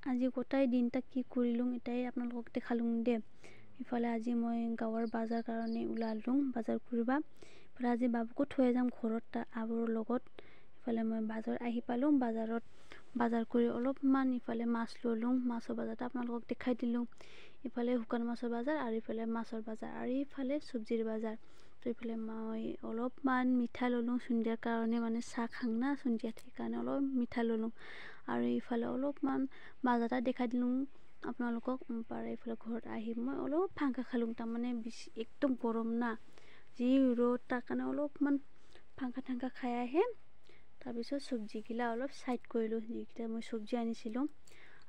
আজি গোটাই দিনটা কি কৰিলোঁ এটাই আপোনালোকক দেখালোঁ দে। ইফালে আজি মই গাঁৱৰ বাজাৰ কাৰণে ওলালোঁ বাজাৰ কৰিব। ইফালে আজি বাবুকো থৈ যাম ঘৰত আবৰ লগত। ইফালে মই বাজাৰ আহি পালোঁ, বাজাৰত বাজাৰ কৰি অলপমান ইফালে মাছ ল'লোঁ, মাছৰ বাজাৰটা আপোনালোকক দেখাই দিলোঁ। ইফালে শুকান মাছৰ বাজাৰ আৰু ইফালে মাছৰ বাজাৰ আৰু ইফালে চব্জিৰ বাজাৰ। তো ইফালে মই অলপমান মিঠা ল'লোঁ সন্ধিয়াৰ কাৰণে, মানে চাহ খাং না সন্ধিয়াত, সেইকাৰণে অলপ মিঠা ল'লোঁ। আৰু ইফালে অলপমান বাজাৰটা দেখাই দিলোঁ আপোনালোকক। পাৰে ইফালে ঘৰত আহি মই অলপ ফাংকা খালোঁ, তাৰমানে বেছি একদম গৰম না, যি ৰ'দ, তাৰ কাৰণে অলপমান ফাংকা খাই আহে। তাৰপিছত চব্জিগিলা অলপ চাইড কৰিলোঁ, যিকেইটা মই চব্জি আনিছিলোঁ।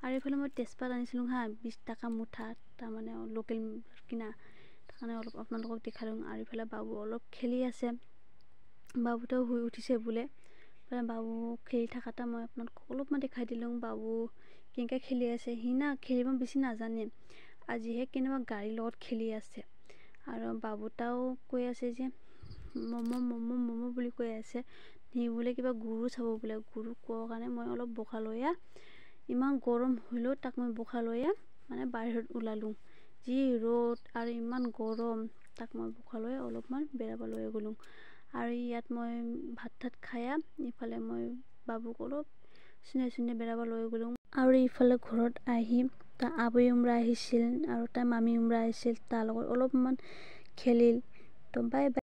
আৰু এইফালে মই তেজপাত আনিছিলোঁ 20 টকা মুঠা, তাৰমানে লোকেল কিনা, তাৰ কাৰণে অলপ আপোনালোকক দেখালোঁ। আৰু ইফালে বাবু অলপ খেলি আছে, বাবুটোও শুই উঠিছে বোলে। বাবু খেলি থকাটা মই আপোনালোকক অলপমান দেখাই দিলোঁ। বাবু কেনেকৈ খেলি আছে, সি না খেলিব বেছি নাজানে, আজিহে কেনেবা গাড়ীৰ লগত খেলি আছে। আৰু বাবুটাও কৈ আছে যে ম'ম' বুলি কৈ আছে, সি বোলে কিবা গুৰু চাব বোলে। গুৰু কোৱাৰ কাৰণে মই অলপ বখা লৈ ইমান গৰম হ'লেও তাক মই বখা লৈ মানে বাহিৰত ওলালোঁ। যি ৰ'দ আৰু ইমান গৰম, তাক মই বখা লৈ অলপমান বেৰাব লৈ গ'লোঁ। আৰু ইয়াত মই ভাত খাই ইফালে মই বাবুক অলপ চুনে বেৰাব লৈ গ'লোঁ। আৰু ইফালে ঘৰত আহি তাৰ আবৈ উমৰা আহিছিল আৰু তাৰ মামী উমৰা আহিছিল, তাৰ লগত অলপমান খেলিল। তো বাই বাই।